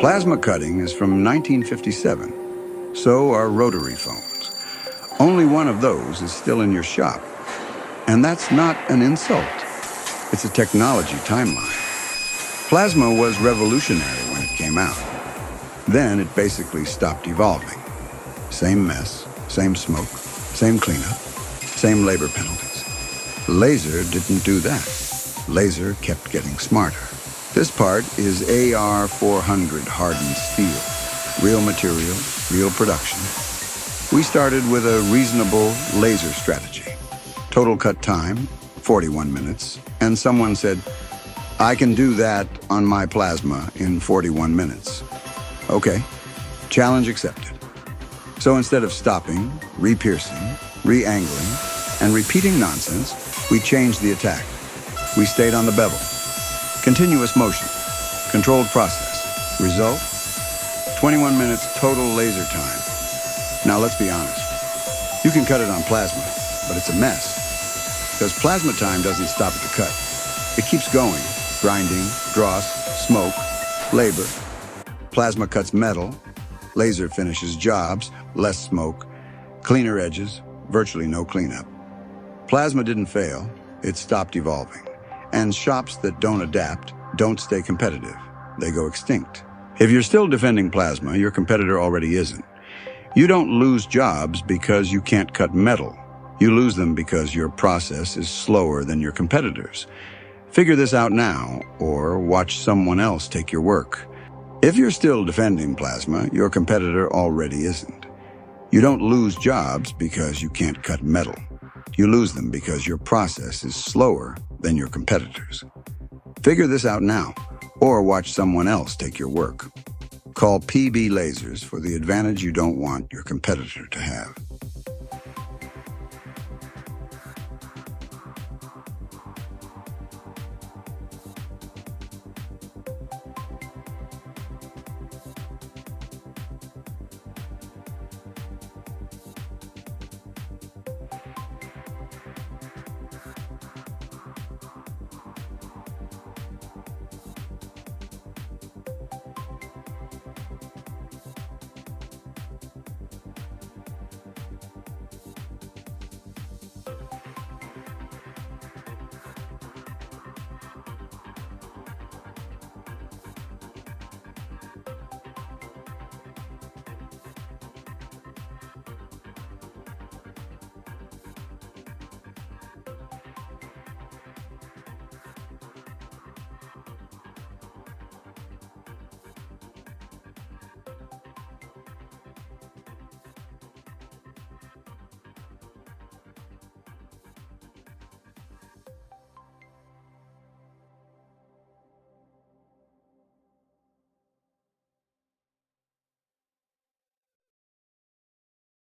Plasma cutting is from 1957. So are rotary phones. Only one of those is still in your shop. And that's not an insult. It's a technology timeline. Plasma was revolutionary when it came out. Then it basically stopped evolving. Same mess, same smoke, same cleanup, same labor penalties. Laser didn't do that. Laser kept getting smarter. This part is AR400 hardened steel. Real material, real production. We started with a reasonable laser strategy. Total cut time, 41 minutes. And someone said, I can do that on my plasma in 41 minutes. Okay, challenge accepted. So instead of stopping, re-piercing, re-angling, and repeating nonsense, we changed the attack. We stayed on the bevel. Continuous motion, controlled process. Result, 21 minutes total laser time. Now let's be honest. You can cut it on plasma, but it's a mess. Because plasma time doesn't stop at the cut. It keeps going, grinding, dross, smoke, labor. Plasma cuts metal, laser finishes jobs, less smoke, cleaner edges, virtually no cleanup. Plasma didn't fail, it stopped evolving. And shops that don't adapt don't stay competitive. They go extinct. If you're still defending plasma, your competitor already isn't. You don't lose jobs because you can't cut metal. You lose them because your process is slower than your competitors. Figure this out now, or watch someone else take your work. If you're still defending plasma, your competitor already isn't. You don't lose jobs because you can't cut metal. You lose them because your process is slower than your competitors. Figure this out now, or watch someone else take your work. Call PB Lasers for the advantage you don't want your competitor to have.